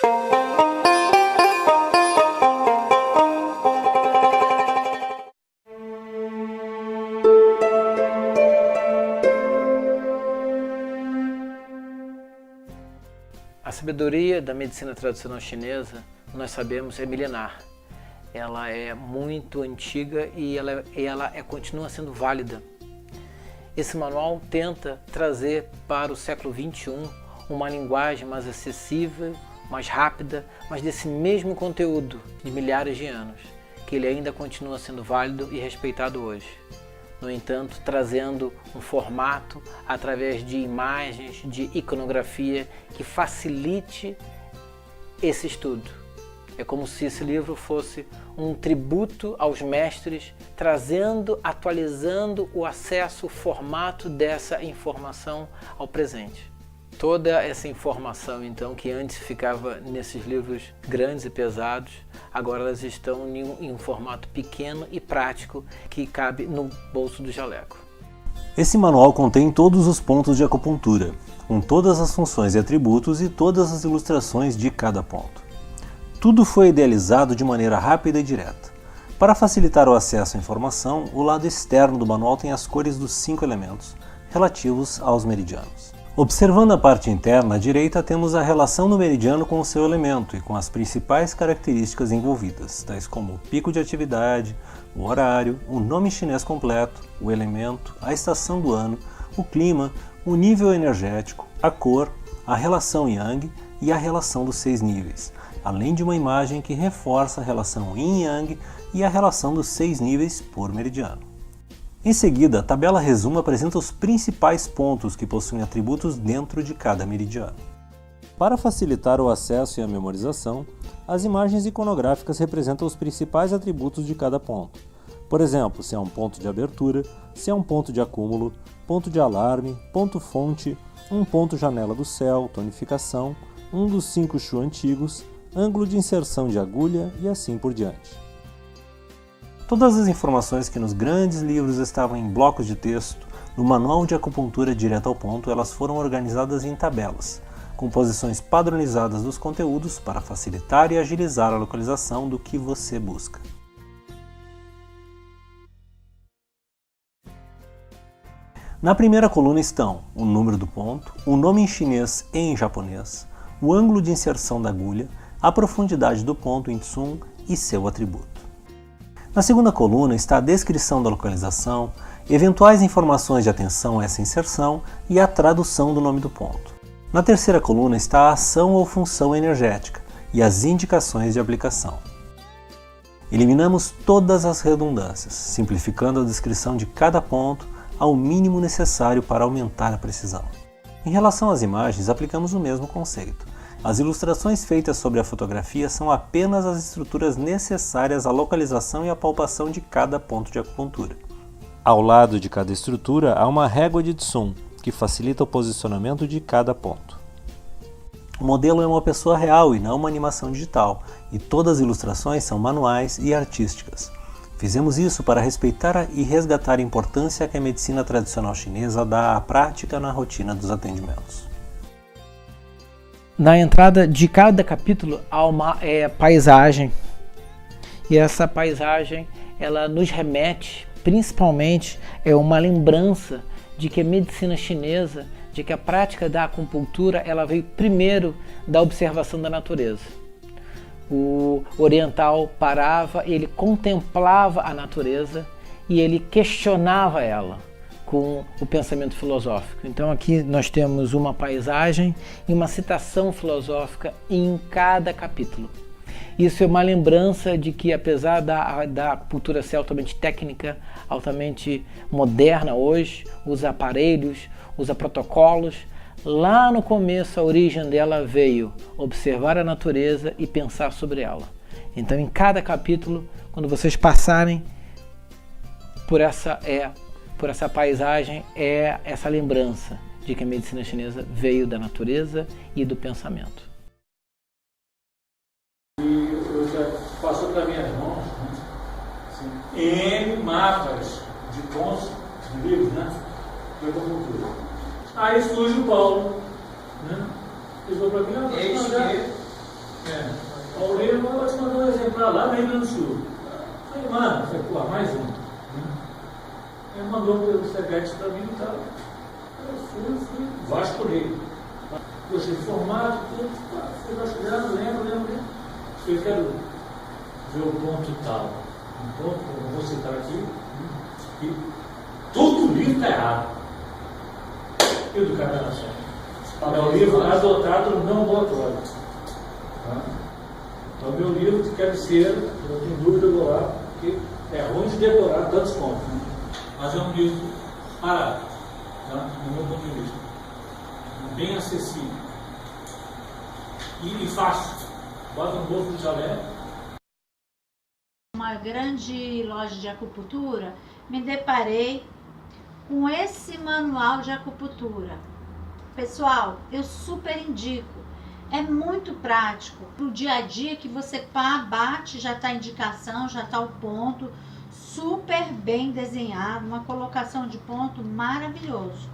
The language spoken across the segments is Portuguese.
A sabedoria da medicina tradicional chinesa, nós sabemos, é milenar. Ela é muito antiga e ela continua sendo válida. Esse manual tenta trazer para o século XXI uma linguagem mais acessível, mais rápida, mas desse mesmo conteúdo de milhares de anos, que ele ainda continua sendo válido e respeitado hoje. No entanto, trazendo um formato através de imagens, de iconografia que facilite esse estudo. É como se esse livro fosse um tributo aos mestres, trazendo, atualizando o acesso, o formato dessa informação ao presente. Toda essa informação, então, que antes ficava nesses livros grandes e pesados, agora elas estão em um formato pequeno e prático que cabe no bolso do jaleco. Esse manual contém todos os pontos de acupuntura, com todas as funções e atributos e todas as ilustrações de cada ponto. Tudo foi idealizado de maneira rápida e direta. Para facilitar o acesso à informação, o lado externo do manual tem as cores dos 5 elementos, relativos aos meridianos. Observando a parte interna, à direita temos a relação do meridiano com o seu elemento e com as principais características envolvidas, tais como o pico de atividade, o horário, o nome chinês completo, o elemento, a estação do ano, o clima, o nível energético, a cor, a relação Yang e a relação dos 6 níveis, além de uma imagem que reforça a relação Yin-Yang e a relação dos 6 níveis por meridiano. Em seguida, a tabela resumo apresenta os principais pontos que possuem atributos dentro de cada meridiano. Para facilitar o acesso e a memorização, as imagens iconográficas representam os principais atributos de cada ponto. Por exemplo, se é um ponto de abertura, se é um ponto de acúmulo, ponto de alarme, ponto fonte, um ponto janela do céu, tonificação, um dos 5 Shu antigos, ângulo de inserção de agulha e assim por diante. Todas as informações que nos grandes livros estavam em blocos de texto, no Manual de Acupuntura Direto ao Ponto, elas foram organizadas em tabelas, com posições padronizadas dos conteúdos para facilitar e agilizar a localização do que você busca. Na primeira coluna estão o número do ponto, o nome em chinês e em japonês, o ângulo de inserção da agulha, a profundidade do ponto em Tsum e seu atributo. Na segunda coluna está a descrição da localização, eventuais informações de atenção a essa inserção e a tradução do nome do ponto. Na terceira coluna está a ação ou função energética e as indicações de aplicação. Eliminamos todas as redundâncias, simplificando a descrição de cada ponto ao mínimo necessário para aumentar a precisão. Em relação às imagens, aplicamos o mesmo conceito. As ilustrações feitas sobre a fotografia são apenas as estruturas necessárias à localização e à palpação de cada ponto de acupuntura. Ao lado de cada estrutura há uma régua de Tsum, que facilita o posicionamento de cada ponto. O modelo é uma pessoa real e não uma animação digital, e todas as ilustrações são manuais e artísticas. Fizemos isso para respeitar e resgatar a importância que a medicina tradicional chinesa dá à prática na rotina dos atendimentos. Na entrada de cada capítulo há uma paisagem, e essa paisagem ela nos remete principalmente uma lembrança de que a medicina chinesa, de que a prática da acupuntura ela veio primeiro da observação da natureza. O oriental parava, ele contemplava a natureza e ele questionava ela com o pensamento filosófico. Então aqui nós temos uma paisagem e uma citação filosófica em cada capítulo. Isso é uma lembrança de que, apesar da cultura ser altamente técnica, altamente moderna hoje, usa aparelhos, usa protocolos, lá no começo a origem dela veio observar a natureza e pensar sobre ela. Então em cada capítulo, quando vocês passarem por essa paisagem, é essa lembrança de que a medicina chinesa veio da natureza e do pensamento. E eu já passou para minhas mãos, né? Assim, N mapas de pontos de livros, né? De acupuntura. Aí surge o Paulo, né? Ele falou para mim, Paulinho, eu vou te mandar um exemplar lá no Rio Grande do Sul. Falei, mano, pô, mais um. Ele mandou o Sebete para mim e tal. Eu fui, vasculhei. Gostei de formato, tudo. Fui vasculhando, lembro. Eu quero ver o ponto tal. Um ponto, eu vou citar aqui. E todo o livro está errado. E o do Cadernação? É o livro adotado no não ambulatório. Então, meu livro de cabeceira, eu não tenho dúvida, eu vou lá, porque é ruim de decorar tantos pontos. Mas é um livro barato, no meu ponto de vista. Bem acessível. E fácil. Bota no bolso do chalé. Uma grande loja de acupuntura, me deparei com esse manual de acupuntura. Pessoal, eu super indico. É muito prático. Para o dia a dia que você bate, já está a indicação, já está o ponto. Super bem desenhado, uma colocação de ponto maravilhoso.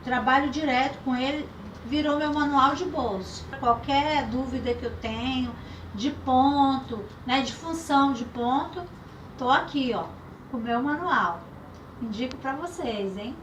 Trabalho direto com ele, virou meu manual de bolso. Qualquer dúvida que eu tenho de ponto, né, de função de ponto, tô aqui, ó, com o meu manual. Indico para vocês, hein?